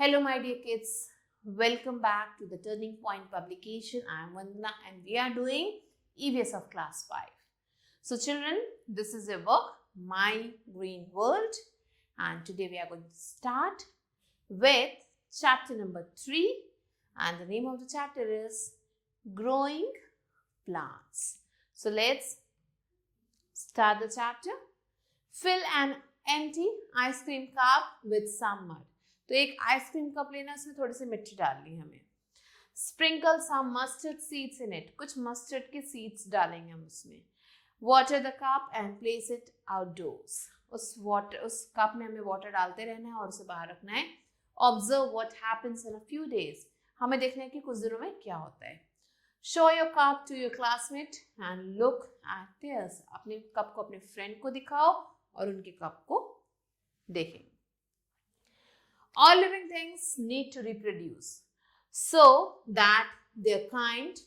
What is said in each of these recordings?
Hello, my dear kids. Welcome back to the Turning Point publication. I am Vandana and we are doing EVS of class 5. So children, this is a book, My Green World, and today we are going to start with chapter number 3, and the name of the chapter is Growing Plants. So let's start the chapter. Fill an empty ice cream cup with some mud. तो एक ice cream cup लेना, उसमें थोड़ी सी मिट्टी डालनी है हमें. Sprinkle some mustard seeds in it, कुछ मस्टर्ड के सीड्स डालेंगे हम उसमें. Water the cup and place it outdoors, उस कप में हमें वाटर डालते रहना है और उसे बाहर रखना है. Observe what happens in a few days, हमें देखना है कि कुछ दिनों में क्या होता है. Show your cup to your classmate and look at theirs, अपने कप को अपने फ्रेंड को दिखाओ और उनके कप को देखें. All living things need to reproduce so that their kind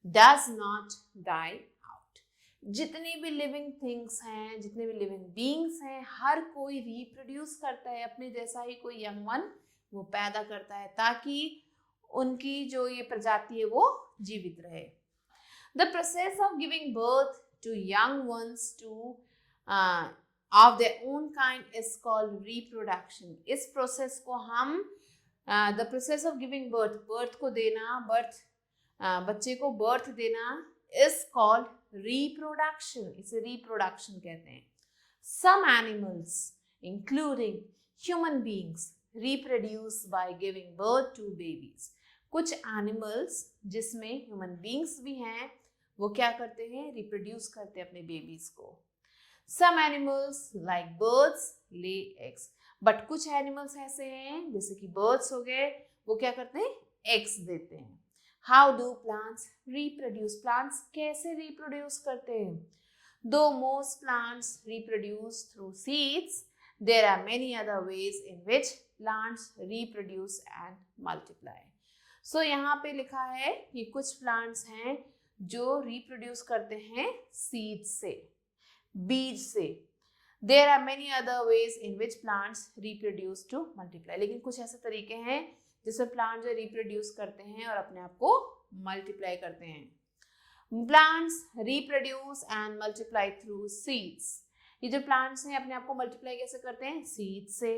does not die out. जितने भी living things हैं, जितने भी living beings हैं, हर कोई reproduce करता है, अपने जैसा ही कोई young one वो पैदा करता है ताकि उनकी जो ये प्रजाति है वो जीवित रहे. The process of giving birth to young ones of their own kind is called reproduction. इस प्रोसेस को हम the process of giving birth को देना, बच्चे को birth देना is called reproduction. इसे reproduction कहते हैं. Some animals including human beings reproduce by giving birth to babies. कुछ animals जिसमें human beings भी हैं वो क्या करते हैं, reproduce करते हैं अपने babies को. Some animals like birds lay eggs, but कुछ animals ऐसे हैं जैसे कि birds हो गए, वो क्या करते हैं, eggs देते हैं. How do plants reproduce? Plants कैसे reproduce करते हैं? Though most plants reproduce through seeds, there are many other ways in which plants reproduce and multiply. So यहाँ पे लिखा है कि कुछ plants हैं जो reproduce करते हैं seeds से, बीज से. There are many other ways in which plants reproduce to multiply. लेकिन कुछ ऐसे तरीके हैं जिसमें प्लांट जो रिप्रोड्यूस करते हैं और अपने आप को मल्टीप्लाई करते हैं. Plants reproduce and multiply through seeds. ये जो प्लांट्स हैं अपने आप को मल्टीप्लाई कैसे करते हैं, सीड से,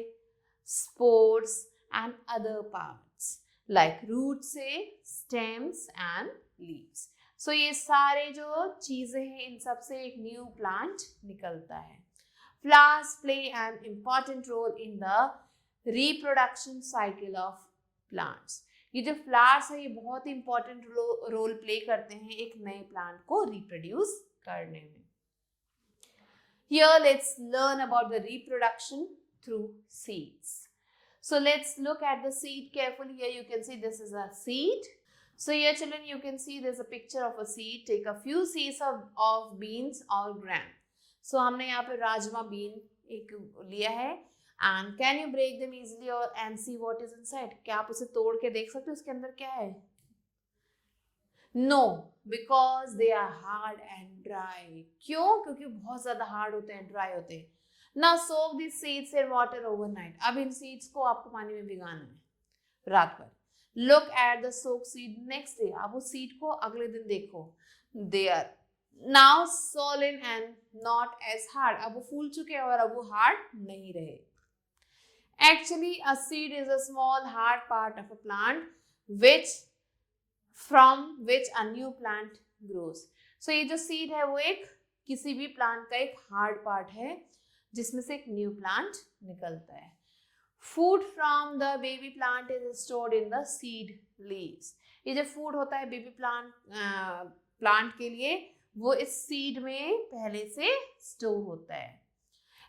spores and other parts like root से, स्टेम्स एंड लीव्स. सो ये सारे जो चीजें हैं इन सब से एक न्यू प्लांट निकलता है. Flowers play an important role in the reproduction cycle of plants. ये जो फ्लावर्स है ये बहुत ही इंपॉर्टेंट रोल प्ले करते हैं एक नए प्लांट को रिप्रोड्यूस करने में. Here let's learn about the reproduction through seeds. So let's look at the seed carefully. Here you can see this is a seed. So here children you can see there's a picture of a seed. Take a few seeds of beans or gram. So हमने यहाँ पे rajma been एक लिया है and can you break them easily and see what is inside? क्या आप उसे तोड़ के देख सकते हो उसके अंदर क्या है? No, because they are hard and dry. क्यों? क्योंकि बहुत ज़्यादा hard होते हैं, dry होते हैं. Now soak these seeds in water overnight. अब इन seeds को आपको पानी में भिगाना है रात भर. Look at the soaked seed next day. अब उस seed को अगले दिन देखो. They are now swollen and not as hard. अब वो फूल चुके और अब वो hard नहीं रहे. Actually, a seed is a small hard part of a plant from which a new plant grows. So ये जो seed है वो एक किसी भी plant का एक hard part है जिसमें से एक new plant निकलता है. Food from the baby plant is stored in the seed leaves. ये जो food होता है baby plant के लिए वो इस seed में पहले से store होता है.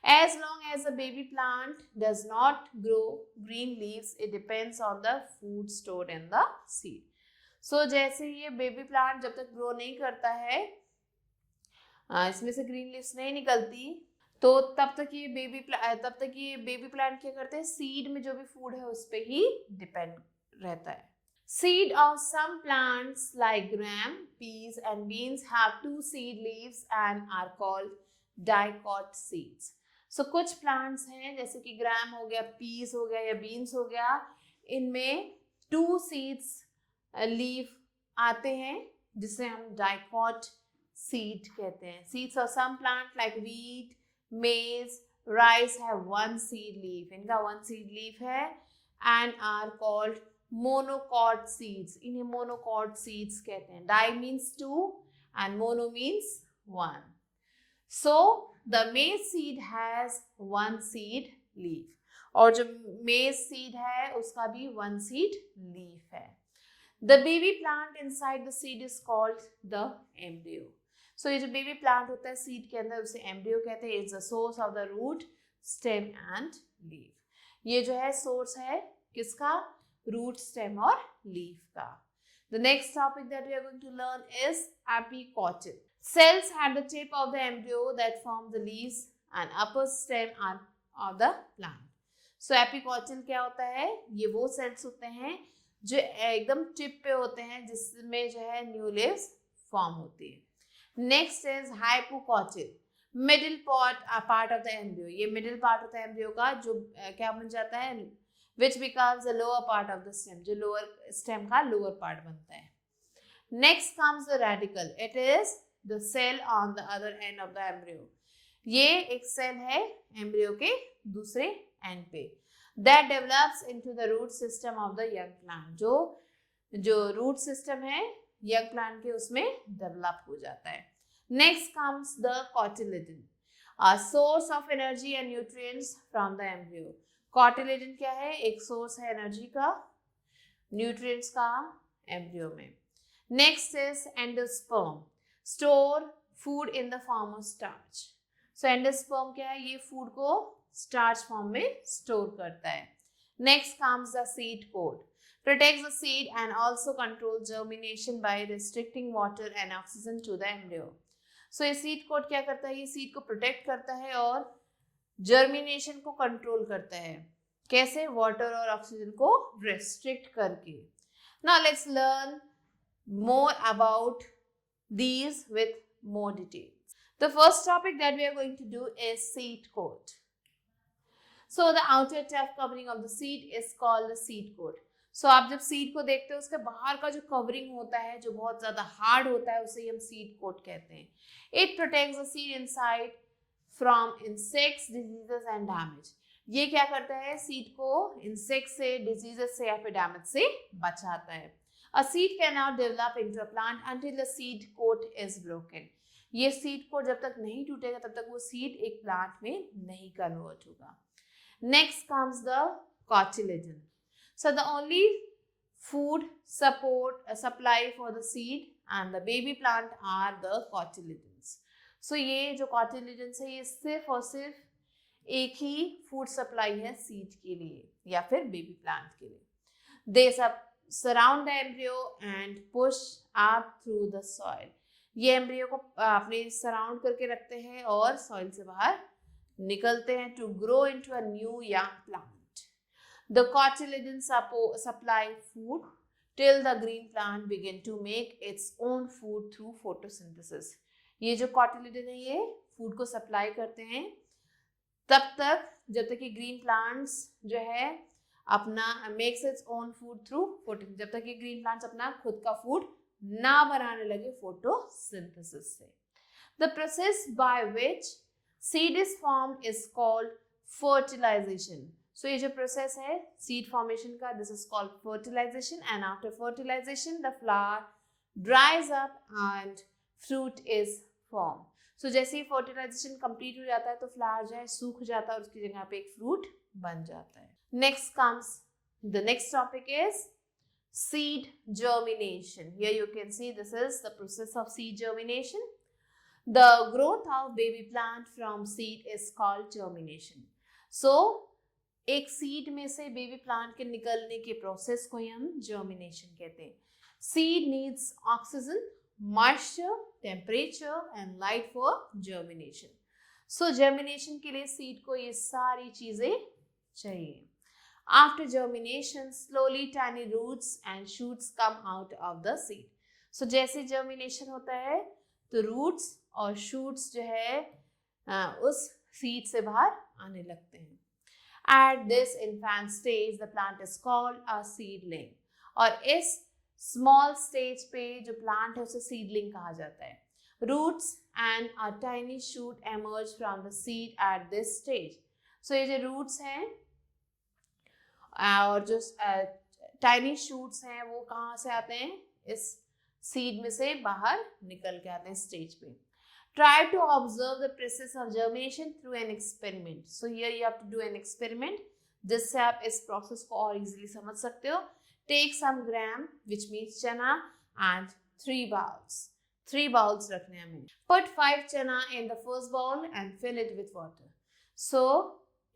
As long as the baby plant does not grow green leaves, it depends on the food stored in the seed. So जैसे ये baby plant जब तक grow नहीं करता है, इसमें से green leaves नहीं निकलती, तो तब तक ये बेबी प्लांट क्या करते हैं, सीड में जो भी फूड है उस पे ही डिपेंड रहता है. Seed of some plants like gram, peas and beans have 2 seed leaves and are called dicot seeds. So कुछ प्लांट्स हैं जैसे कि ग्राम हो गया, पीस हो गया या बीन्स हो गया, इनमें 2 सीड्स लीव आते हैं जिसे हम डाइकॉट सीड कहते हैं. Seeds of some plant like wheat, maize, rice have 1 seed leaf. इनका 1 सीड लीफ है and are called monocot seeds. इन्हें मोनोकॉट सीड्स कहते हैं. Di means 2 and mono means 1. So the maize seed has 1 seed leaf. और जो maize seed है उसका भी 1 seed leaf है. The baby plant inside the seed is called the embryo. So ये जो baby plant होता है seed के अंदर उसे embryo कहते हैं. It's the source of the root, stem and leaf. ये जो है source है किसका? root, stem और leaf का. The next topic that we are going to learn is apicotyl. Cells at the tip of the embryo that form the leaves and upper stem of the plant. So apicotyl क्या होता है? ये वो cells होते हैं जो एकदम tip पे होते हैं जिसमें जो है न्यू लीव्स फॉर्म होती है. Next is hypocotyl. Middle part of the embryo. ये middle part होता है embryo का जो क्या बन जाता है? Which becomes the lower part of the stem, जो lower stem का lower part बनता है. Next comes the radicle. It is the cell on the other end of the embryo. ये एक cell है embryo के दूसरे end पे. That develops into the root system of the young plant. जो root system है young plant के उसमें develop हो जाता है. Next comes the cotyledon, a source of energy and nutrients from the embryo. Cotyledon क्या है? एक सोर्स है एनर्जी का, न्यूट्रिएंट्स का एम्ब्रियो में. Next is endosperm, store food in the form of starch. So endosperm क्या है? ये फूड को स्टार्च फॉर्म में स्टोर करता है. Next comes the seed coat, protects the seed and also control germination by restricting water and oxygen to the embryo. So ये seed coat क्या करता है? ये सीड को प्रोटेक्ट करता है और जर्मिनेशन को कंट्रोल करता है. कैसे? वाटर और ऑक्सीजन को रेस्ट्रिक्ट करके. Now let's learn more about these with more details. The first topic that we are going to do is seed coat. So the outer tough covering of the seed is called the seed coat. So आप जब seed को देखते हो उसके बाहर का जो covering होता है जो बहुत ज़्यादा hard होता है उसे हम seed coat कहते हैं. It protects the seed inside from insects, diseases and damage. ये क्या करता है? सीड को insects से, diseases से या फिर damage से बचाता है. A seed cannot develop into a plant until the seed coat is broken. ये seed coat जब तक नहीं टूटेगा तब तक वो seed एक plant में नहीं convert होगा. Next comes the cotyledon. So the only food supply for the seed and the baby plant are the cotyledons. So ये जो cotyledons है ये सिर्फ और सिर्फ एक ही फूड सप्लाई है सीड के लिए या फिर बेबी प्लांट के लिए. They surround the embryo and push up through the soil. ये एम्ब्रियो को अपने सराउंड करके रखते हैं और सॉइल से बाहर निकलते हैं to grow into a new young plant. The cotyledons supply food till the green plant begin to make its own food through photosynthesis. ये जो कॉटिलेडन है ये फूड को सप्लाई करते हैं तब तक जब तक कि ग्रीन प्लांट्स जो है अपना makes its own food through photo, जब तक कि ग्रीन प्लांट्स अपना खुद का फूड ना बनाने लगे फोटोसिंथेसिस से. The process by which seed is formed is called fertilisation. So ये जो प्रोसेस है सीड फॉर्मेशन का this is called fertilisation. And after fertilisation the flower dries up and fruit is form. So जैसे ही fertilisation complete हो जाता है तो फ्लावर जो है सूख जाता है और उसकी जगह पे एक फ्रूट बन जाता है. Next comes the next topic is seed germination. Here you can see this is the process of seed germination. The growth of baby plant from seed is called germination. So एक seed में से baby plant के निकलने के process को ही हम germination कहते हैं. Seed needs oxygen, moisture, temperature and light for germination. So germination के लिए seed को ये सारी चीजें चाहिए. After germination, slowly tiny roots and shoots come out of the seed. So जैसे germination होता है तो roots और shoots जो है उस seed से बाहर आने लगते हैं. At this infant stage, the plant is called a seedling. और इस small stage पे जो plant है उसे seedling कहा जाता है. Roots and a tiny shoot emerge from the seed at this stage. So ये जो roots हैं और जो tiny shoots हैं वो कहाँ से आते हैं? इस seed में से बाहर निकल के आते हैं stage पे. Try to observe the process of germination through an experiment. So here you have to do an experiment जिससे आप इस process को और easily समझ सकते हो. Take some gram, which means chana, and 3 bowls. 3 bowls रखने हैं हमें. Put 5 chana in the first bowl and fill it with water. So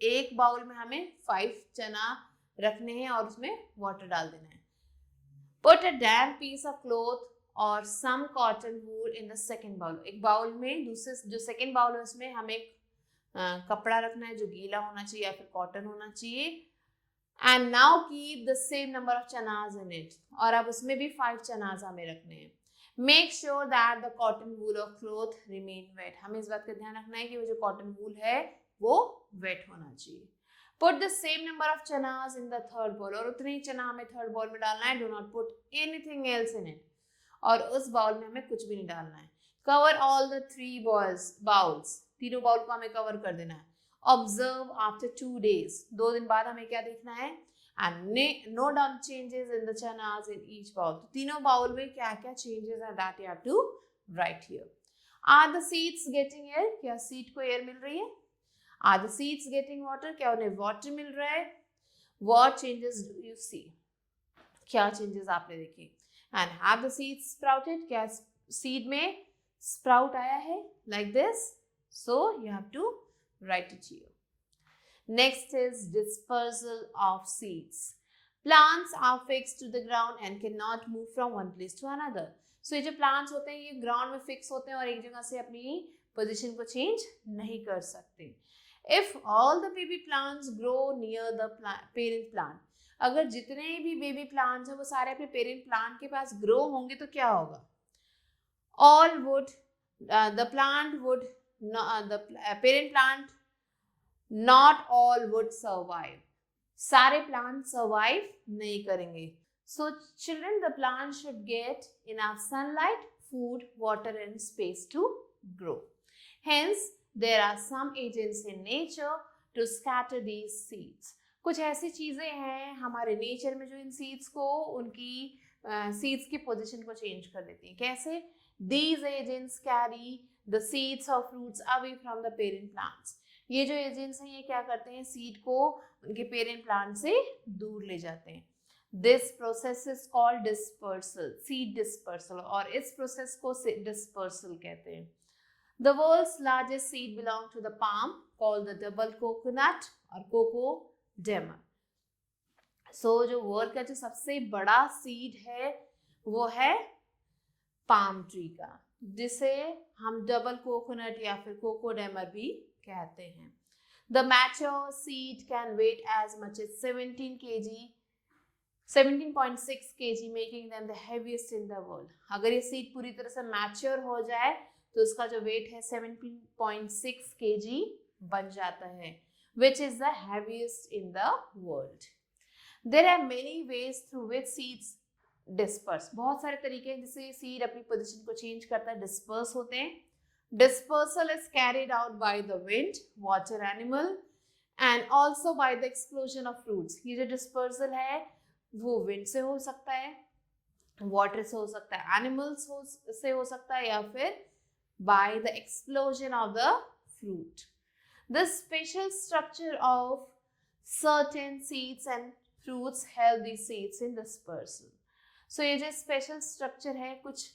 एक बाउल में हमें 5 चना रखने हैं और उसमें वाटर डाल देना है. Put a damp piece of cloth और some cotton wool in the second bowl. एक बाउल में दूसरे जो सेकेंड बाउल है उसमें हमें कपड़ा रखना है जो गीला होना चाहिए या फिर कॉटन होना चाहिए. And now keep the same number of chanas in it. और अब उसमें भी 5 chanas हमें रखने हैं. Make sure that the cotton wool or cloth remain wet. हमें इस बात का ध्यान रखना है कि वो जो cotton wool है वो wet होना चाहिए. Put the same number of chanas in the third bowl. और उतने ही चना हमें third bowl में डालना है. Do not put anything else in it. और उस बाउल में हमें कुछ भी नहीं डालना है. Cover all the 3 bowls. तीनों बाउल को हमें कवर कर देना है. Observe after 2 days. 2 दिन बाद हमें क्या देखना है? And note down changes in the chanas in each bowl. तो तीनों बाउल में क्या क्या changes हैं that you have to write here. Are the seeds getting air? क्या seed को air मिल रही है? Are the seeds getting water? क्या उन्हें water मिल रहा है? What changes do you see? क्या changes आपने देखे? And have the seeds sprouted? क्या seed में sprout आया है? Like this. So you have to write it here. Next is dispersal of seeds. Plants are fixed to the ground and cannot move from one place to another. So ये जो plants होते हैं ये ground में fix होते हैं और एक जगह से अपनी position को change नहीं कर सकते. If all the baby plants grow near the parent plant, अगर जितने भी बेबी प्लांट्स हैं वो सारे अपने पेरेंट प्लांट के पास ग्रो होंगे तो क्या होगा? All would the parent plant not all would survive. सारे प्लांट सर्वाइव नहीं करेंगे. So children, the plant should get enough sunlight, food, water and space to grow. Hence, there are some agents in nature to scatter these seeds. कुछ ऐसी चीजें हैं हमारे nature में जो इन सीड्स को उनकी सीड्स की पोजीशन को चेंज कर देती हैं. कैसे? These agents carry the seeds of fruits away from the parent plants. ये जो एजेंट्स हैं ये क्या करते हैं? सीड को उनके पेरेंट प्लांट से दूर ले जाते हैं. This process is called dispersal, seed dispersal, और इस प्रोसेस को dispersal कहते हैं. The world's largest seed belong to the palm called the double coconut और कोकोडेमा. So जो वर्ल्ड का जो सबसे बड़ा सीड है वो है पाम ट्री का, जिसे हम डबल कोकोनट या फिर कोकोडेमा भी कहते हैं. The mature seed can weight as much as 17.6 kg, making them the heaviest in the world. अगर ये सीड पूरी तरह से मैच्योर हो जाए तो उसका जो वेट है 17.6 kg बन जाता है, which is the heaviest in the world. There are many ways through which seeds disperse. बहुत सारे तरीके हैं जिससे सीड अपनी पोजीशन को चेंज करता है, डिस्पर्स होते हैं. Dispersal is carried out by the wind, water animal and also by the explosion of fruits. ये जो dispersal है वो wind से हो सकता है, water से हो सकता है, animals से हो सकता है या फिर by the explosion of the fruit. The special structure of certain seeds and fruits help these seeds in dispersal. So ये जो special structure है कुछ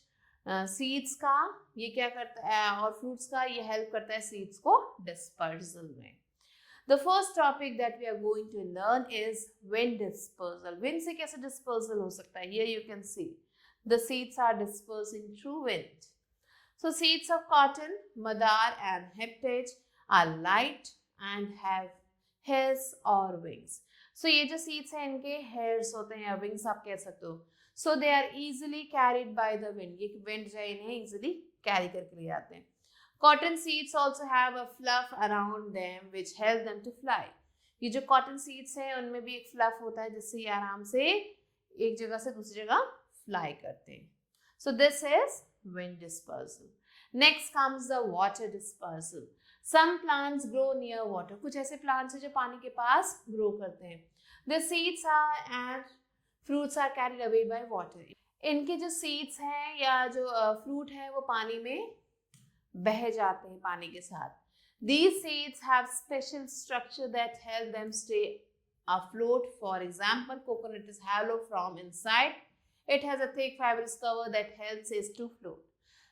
सीड्स का, ये क्या करता है, और फ्रूट्स का ये हेल्प करता है सीड्स को डिस्पर्सल में. The first topic that we are going to learn is wind dispersal. Wind से कैसे डिस्पर्सल हो सकता है? ये you can see the seeds are dispersing through wind. So seeds of cotton, मदार and hiptage are light and have hairs और wings. So ये जो सीड्स हैं इनके हेयर्स होते हैं या विंग्स आप कह सकते हो. So they are easily carried by the wind. ये wind जो है इन्हें easily carry करके ले जाते हैं. Cotton seeds also have a fluff around them which help them to fly. ये जो कॉटन सीड्स हैं उनमें भी एक फ्लफ होता है जिससे ये आराम से एक जगह से दूसरी जगह फ्लाई करते हैं. So this is wind dispersal. Next comes the water dispersal. Some plants grow near water. कुछ ऐसे plants हैं जो पानी के पास grow करते हैं. The seeds are and fruits are carried away by water. इनके जो seeds हैं या जो fruit है वो पानी में बह जाते हैं पानी के साथ. These seeds have special structure that help them stay afloat. For example, coconut is hollow from inside. It has a thick fibrous cover that helps it to float.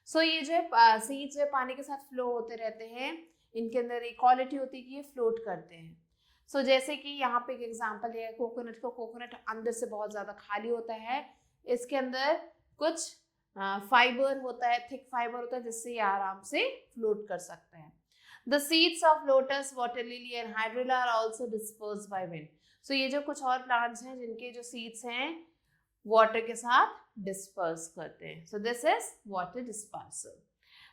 So ये जो है सीड्स जो पानी के साथ फ्लो होते रहते हैं, इनके अंदर एक क्वालिटी होती है कि ये फ्लोट करते हैं. सो जैसे कि यहाँ पे एक एग्जांपल है कोकोनट को. कोकोनट अंदर से बहुत ज़्यादा खाली होता है, इसके अंदर कुछ फाइबर होता है, थिक फाइबर होता है जिससे ये आराम से फ्लोट कर सकता है. The seeds of lotus, water lily and hydrilla are also dispersed by wind. So ये जो कुछ और प्लांट्स हैं जिनके जो सीड्स हैं वाटर के साथ डिस्पर्स करते हैं. So this is water dispersal.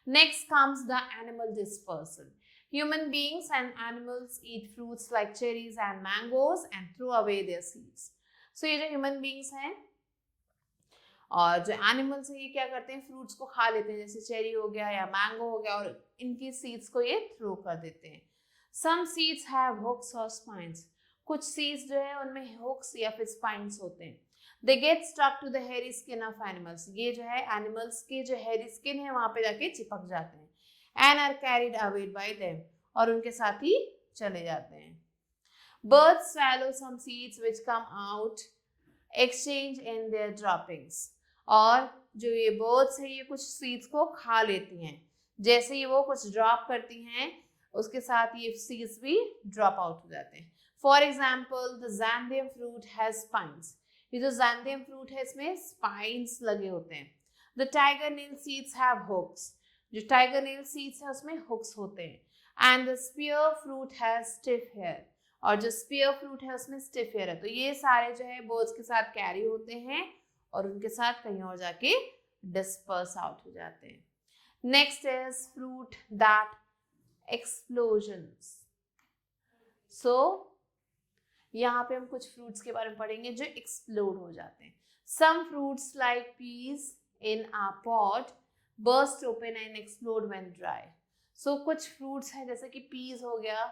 Next comes the animal dispersal. Human beings and animals eat fruits like cherries and mangoes and throw away their seeds. So ये जो human beings हैं और जो animals हैं ये क्या करते हैं, फ्रूट्स को खा लेते हैं, जैसे चेरी हो गया या मैंगो हो गया, और इनकी सीड्स को ये थ्रो कर देते हैं. Some seeds have hooks or spines. कुछ सीड्स जो है उनमें हुक्स या फिर स्पाइन्स होते हैं. They get stuck to the hairy skin of animals. ये जो है एनिमल्स के जो hairy skin है वहाँ पे जाके चिपक जाते हैं. And are carried away by them. और उनके साथ ही चले जाते हैं. Birds swallow some seeds which come out exchange in their droppings. और जो ये birds है ये कुछ seeds को खा लेती हैं. जैसे ही वो कुछ drop करती हैं उसके साथ ये seeds भी drop out हो जाते हैं. For example, the xanthium fruit has spines. ये जो xanthium fruit है इसमें spines लगे होते हैं. The tiger nail seeds have hooks. जो tiger nail seeds है उसमें hooks होते हैं. And the spear fruit has stiff hair. और जो spear fruit है उसमें stiff hair है. तो ये सारे जो है birds के साथ carry होते हैं और उनके साथ कहीं और जाके disperse out हो जाते हैं. Next is fruit that explosions. So यहाँ पे हम कुछ फ्रूट्स के बारे में पढ़ेंगे जो एक्सप्लोड हो जाते हैं. Some fruits like peas in a pod burst open and explode when dry. So कुछ फ्रूट्स हैं जैसे कि पीस हो गया,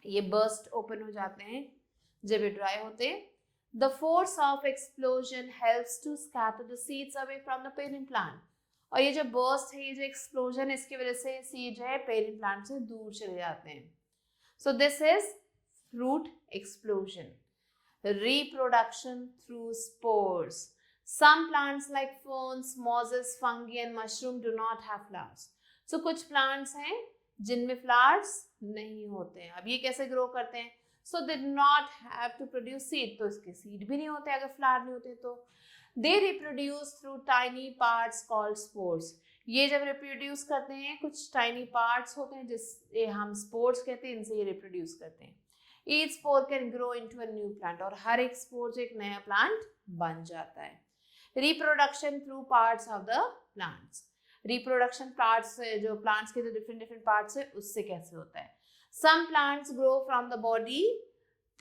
ये बर्स्ट ओपन हो जाते हैं जब ये ड्राई होते हैं. The force of explosion helps to scatter the seeds away from the parent plant. और ये जो बर्स्ट है, ये जो एक्सप्लोजन है, इसकी वजह से सीड जो है पेरेंट प्लांट से दूर चले जाते हैं. So this is fruit explosion. Reproduction through spores. Some plants like ferns, mosses, fungi and mushroom do not have flowers. So कुछ plants हैं जिनमें flowers नहीं होते हैं. अब ये कैसे grow करते हैं? So they do not have to produce seed. तो इसके seed भी नहीं होते अगर flower नहीं होते तो. They reproduce through tiny parts called spores. ये जब reproduce करते हैं कुछ tiny parts होते हैं जिसे हम spores कहते हैं, इनसे ये reproduce करते हैं. Each spore can grow into a new plant. और हर एक spore से एक नया plant बन जाता है. Reproduction through parts of the plants. Reproduction parts जो plants के जो different parts है उससे कैसे होता है. Some plants grow from the body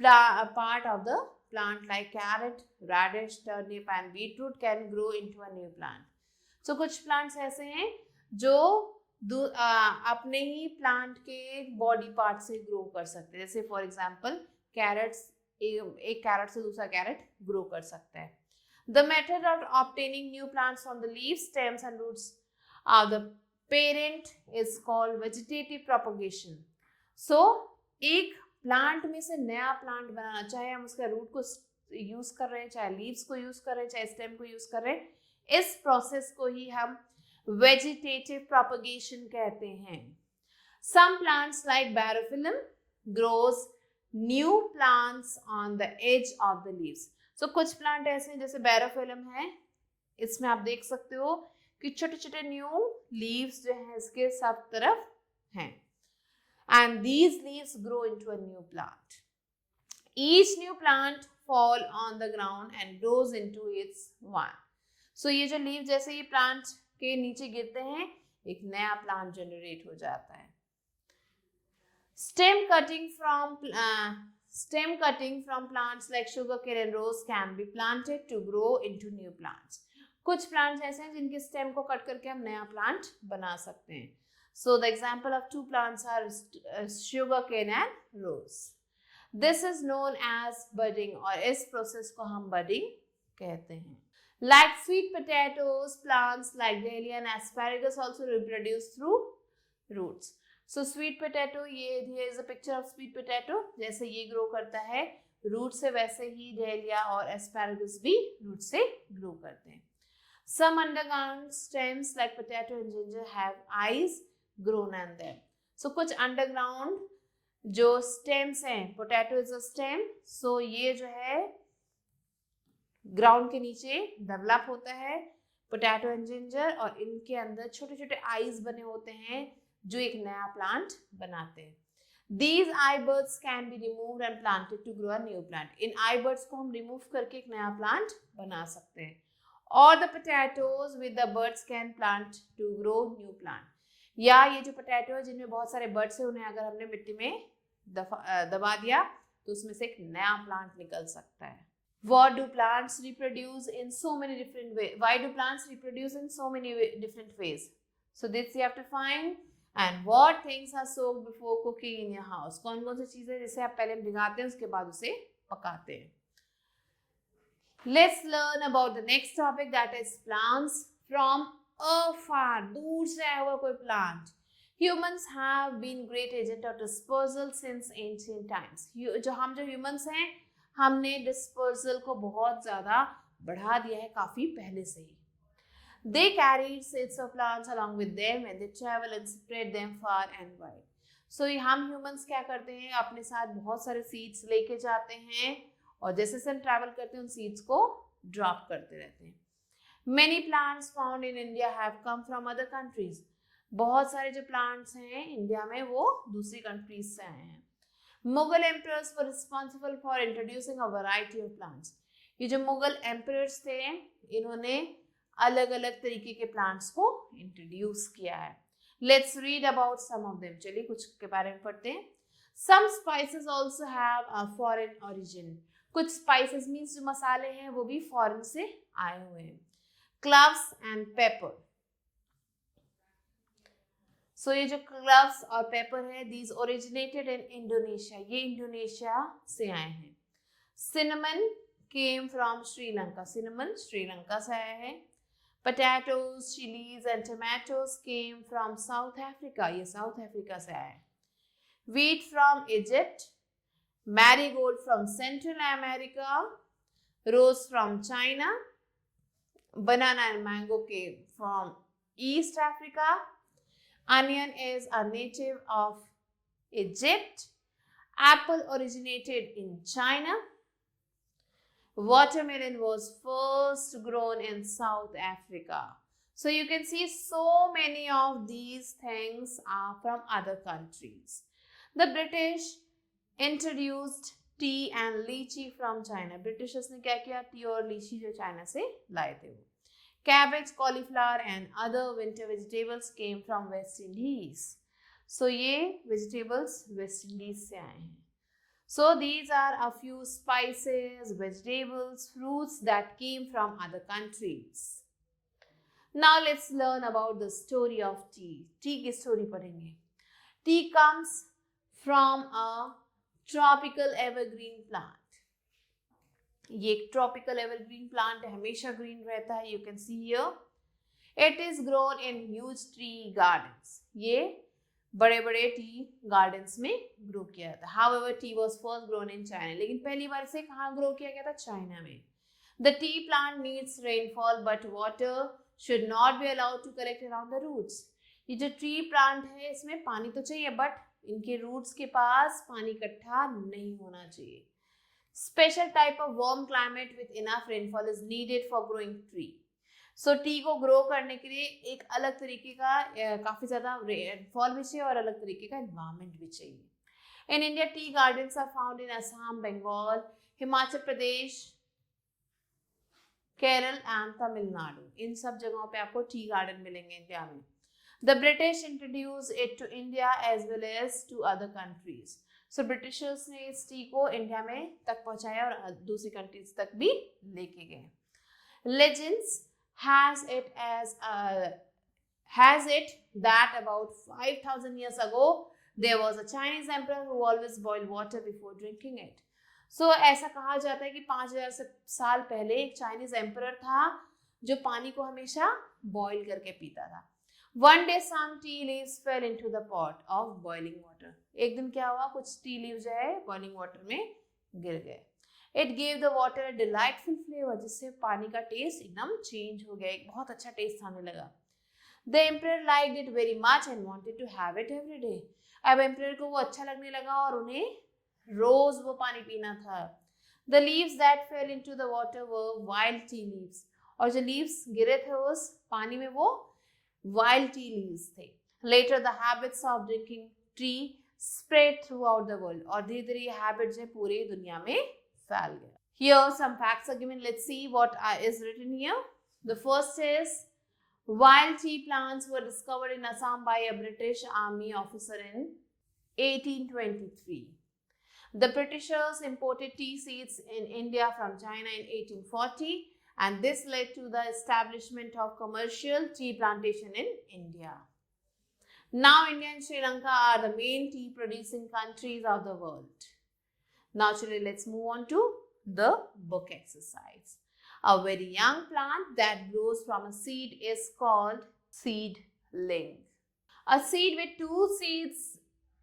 part of the plant like carrot, radish, turnip and beetroot can grow into a new plant. So कुछ plants ऐसे हैं जो अपने ही प्लांट के बॉडी पार्ट से ग्रो कर सकते हैं. जैसे फॉर एग्जांपल कैरेट्स, एक कैरेट से दूसरा कैरेट ग्रो कर सकता है. The method of obtaining new plants from the leaves, stems and roots of the parent is called vegetative propagation. So एक प्लांट में से नया प्लांट बनाना, चाहे हम उसका रूट को यूज कर रहे हैं, चाहे लीव्स को यूज कर रहे हैं, चाहे स्टेम को यूज कर रहे हैं, इस प्रोसेस को ही हम vegetative propagation कहते हैं. Some plants like Barophyllum grows new plants on the edge of the leaves. So कुछ प्लांट ऐसे हैं जैसे Barophyllum है, इसमें आप देख सकते हो कि छोटे छोटे न्यू लीव्स जो हैं इसके सब तरफ हैं. And these leaves grow into a new plant. Each new plant fall on the ground and grows into its one. So ये जो लीव जैसे ये प्लांट के नीचे गिरते हैं एक नया प्लांट जनरेट हो जाता है. Stem cutting from plants like sugarcane and rose can be planted to grow into new plants. कुछ plants ऐसे हैं जिनके stem को कट करके हम नया plant बना सकते हैं. So the example of two plants are sugarcane and rose. This is known as budding और इस process को हम budding कहते हैं. Like sweet potatoes, plants like dahlia and asparagus also reproduce through roots. So sweet potato, ये here is a picture of sweet potato. जैसे ये grow करता है root से, वैसे ही dahlia और asparagus भी root से grow करते हैं. Some underground stems like potato and ginger have eyes grown on them. So कुछ underground जो stems हैं, potato is a stem, so ये जो है ground के नीचे develop होता है potato and ginger, और इनके अंदर छोटे छोटे eyes बने होते हैं जो एक नया प्लांट बनाते हैं. These eye buds can be removed and planted to grow a new plant. In eye buds को हम remove करके एक नया प्लांट बना सकते हैं. Or the potatoes with the buds can plant to grow new plant. या ये जो potato है जिनमें बहुत सारे buds है, उन्हें अगर हमने मिट्टी में दबा दिया तो उसमें से एक नया प्लांट निकल सकता है. What do plants reproduce in so many different ways? Why do plants reproduce in so many different ways? So this you have to find. And what things are soaked before cooking in your house? कौन कौन सी चीजें जिसे आप पहले भिगाते हैं उसके बाद उसे पकाते हैं. Let's learn about the next topic, that is plants from afar. दूर से आया हुआ कोई plant. Humans have been great agent of dispersal since ancient times. जो humans हैं, हमने dispersal को बहुत ज़्यादा बढ़ा दिया है काफी पहले से ही. They carried seeds of plants along with them when they travel and spread them far and wide. So हम humans क्या करते हैं, अपने साथ बहुत सारे seeds लेके जाते हैं और जैसे से हम travel करते हैं उन seeds को drop करते रहते हैं. Many plants found in India have come from other countries. बहुत सारे जो plants हैं इंडिया में वो दूसरी countries से आए हैं. Mughal emperors were responsible for introducing a variety of plants. ये जो मुगल emperors थे इन्होंने अलग अलग तरीके के प्लांट्स को इंट्रोड्यूस किया है. Let's read about some of them. चलिए कुछ के बारे में पढ़ते हैं. Some spices also have a foreign origin. कुछ स्पाइसेस मींस जो मसाले हैं वो भी फॉरेन से आए हुए हैं. Cloves and paper. सो ये जो क्लव्स और पेपर है, दीज ओरिजिनेटेड इन इंडोनेशिया. ये इंडोनेशिया से आए हैं. Cinnamon came from Sri Lanka. Cinnamon Sri Lanka से आया है. Potatoes, chilies and tomatoes came from South Africa. ये South Africa से आया है. Wheat from Egypt, marigold from Central America, rose from China, banana and mango came from East Africa, onion is a native of Egypt, apple originated in China, watermelon was first grown in South Africa. So you can see so many of these things are from other countries. The British introduced tea and lychee from China. Britishers ने क्या किया, tea और lychee जो China से लाए थे वो. Cabbage, cauliflower and other winter vegetables came from West Indies. So ये vegetables West Indies से आए हैं. So these are a few spices, vegetables, fruits that came from other countries. Now let's learn about the story of tea. Tea की story पढ़ेंगे. Tea comes from a tropical evergreen plant. ये एक tropical evergreen plant है, हमेशा green रहता है. You can see here. It is grown in huge tree gardens. ये बड़े बड़े टी गार्डन्स में ग्रो किया जाता है. However, tea was first grown in China. लेकिन पहली बार से कहाँ ग्रो किया गया था, चाइना में. The tea plant needs rainfall, but water should not be allowed to collect around the roots. ये जो ट्री प्लांट है इसमें पानी तो चाहिए, बट इनके रूट्स के पास पानी इकट्ठा नहीं होना चाहिए. Special type of warm climate with enough rainfall is needed for growing tree. So T को ग्रो करने के लिए एक अलग तरीके का काफ़ी ज़्यादा रेनफॉल भी चाहिए और अलग तरीके का एनवायरनमेंट भी चाहिए. In India tea gardens are found in Assam, Bengal, Himachal Pradesh, Kerala and Tamil Nadu. इन सब जगहों पे आपको टी गार्डन मिलेंगे इंडिया में. The British introduced it to India as well as to other countries. So Britishers ने इस टी को इंडिया में तक पहुंचाया और दूसरी कंट्रीज तक भी लेके गए. Legends has it that about 5,000 years ago there was a Chinese emperor who always boiled water before drinking it. So ऐसा कहा जाता है कि 5,000 साल पहले एक चाइनीज एम्परर था जो पानी को हमेशा बॉईल करके पीता था. One day some tea leaves fell into the pot of boiling water. एक दिन क्या हुआ, कुछ टी लीव जो है बॉइलिंग वाटर में गिर गए. It gave the water a delightful flavor, जिससे पानी का टेस्ट एकदम चेंज हो गया, एक बहुत अच्छा टेस्ट आने लगा. The emperor liked it very much and wanted to have it every day. अब एम्परर को वो अच्छा लगने लगा और उन्हें रोज वो पानी पीना था. The leaves that fell into the water were wild tea leaves. और जो leaves गिरे थे उस पानी में वो wild tea leaves थे. Later the habits of drinking tea spread throughout the world. और धीरे धीरे ये habits जो पूरी दुनिया में फैल गया. Here some facts are given. Let's see what is written here. The first is wild tea plants were discovered in Assam by a British army officer in 1823. The Britishers imported tea seeds in India from China in 1840, and this led to the establishment of commercial tea plantation in India. Now India and Sri Lanka are the main tea producing countries of the world. Now children, let's move on to the book exercise. A very young plant that grows from a seed is called seedling. A seed with two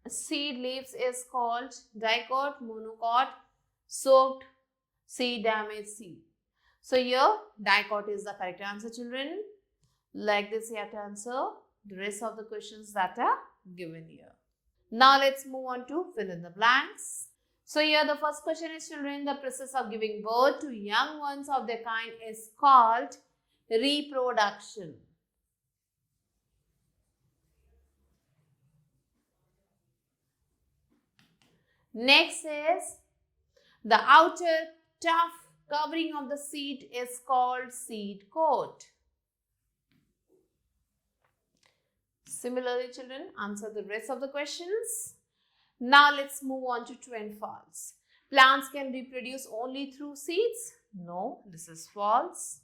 seed leaves is called dicot, monocot, soaked seed, damaged seed. So here dicot is the correct answer, children. Like this you have to answer the rest of the questions that are given here. Now let's move on to fill in the blanks. So here the first question is, children, the process of giving birth to young ones of their kind is called reproduction. Next is the outer tough covering of the seed is called seed coat. Similarly, children, answer the rest of the questions. Now let's move on to true and false. Plants can reproduce only through seeds? No, this is false.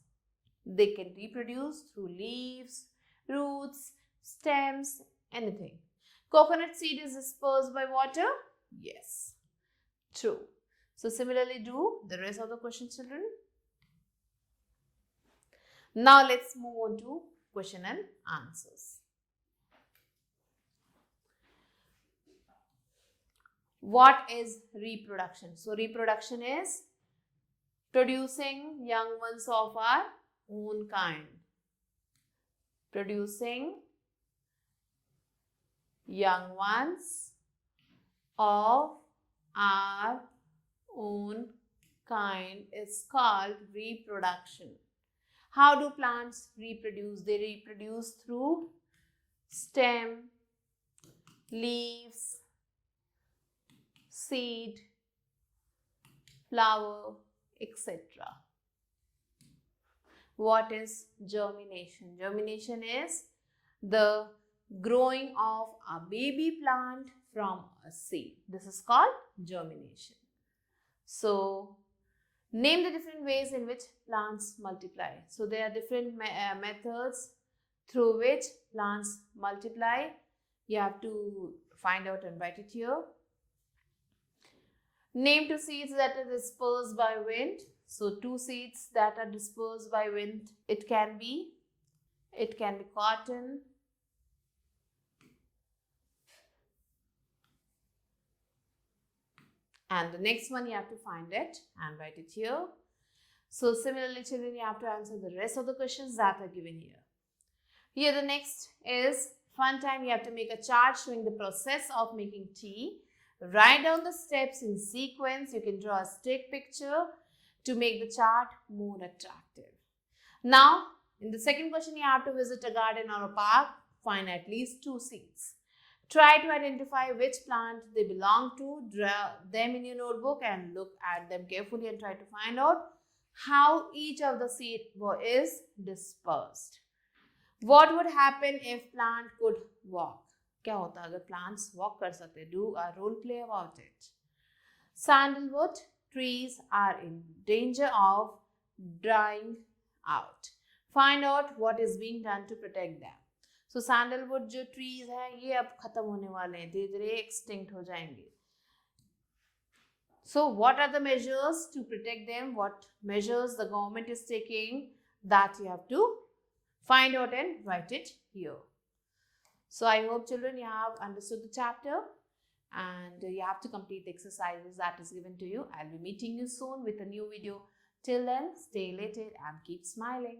They can reproduce through leaves, roots, stems, anything. Coconut seed is dispersed by water? Yes, true. So similarly do the rest of the questions, children. Now let's move on to question and answers. What is reproduction? So reproduction is producing young ones of our own kind. Producing young ones of our own kind is called reproduction. How do plants reproduce? They reproduce through stem, leaves, seed, flower, etc. What is germination? Germination is the growing of a baby plant from a seed. This is called germination. So, name the different ways in which plants multiply. So, there are different methods through which plants multiply. You have to find out and write it here. Name two seeds that are dispersed by wind. So, two seeds that are dispersed by wind. It can be cotton, and the next one you have to find it and write it here. So, similarly, children, you have to answer the rest of the questions that are given here. Here, the next is fun time. You have to make a chart showing the process of making tea. Write down the steps in sequence. You can draw a stick picture to make the chart more attractive. Now, in the second question, you have to visit a garden or a park. Find at least two seeds. Try to identify which plant they belong to. Draw them in your notebook and look at them carefully and try to find out how each of the seed is dispersed. What would happen if plant could walk? क्या होता अगर plants walk कर सकते? Do a role play about it. Sandalwood trees are in danger of drying out. Find out what is being done to protect them. So sandalwood जो trees हैं ये अब खत्म होने वाले हैं, धीरे धीरे extinct हो जाएंगे. So what are the measures to protect them? What measures the government is taking? That you have to find out and write it here. So I hope children you have understood the chapter and you have to complete the exercises that is given to you. I'll be meeting you soon with a new video. Till then, stay elated and keep smiling.